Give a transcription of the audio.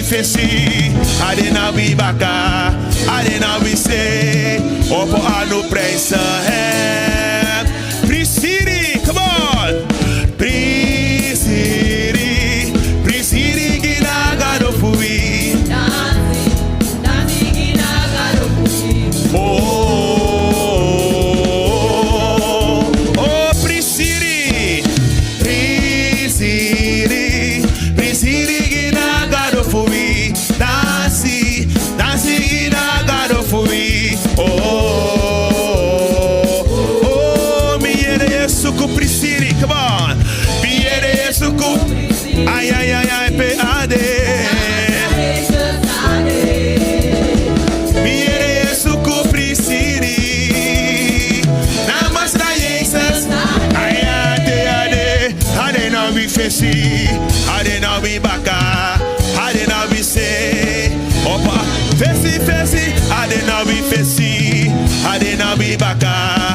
fesi, ade na we baka, ade na we say, opo ano praise him. Prisiri, come on. Prisiri, Prisiri gina do fui. Oh, Prisiri, Prisiri, Prisiri gina do fui. Dansi, dansi gina do fui. Oh, mi yere yesu ku Prisiri, come on. Mi yere yesu ku, ay ay ay ay pe ade. Mi yere yesu ku Prisiri. Namaste Jesus, ay ade ade. Ade na we fesi, ade na we baka, ade na we say. Opa, fesi fesi, ade na we fesi, ade na we baka.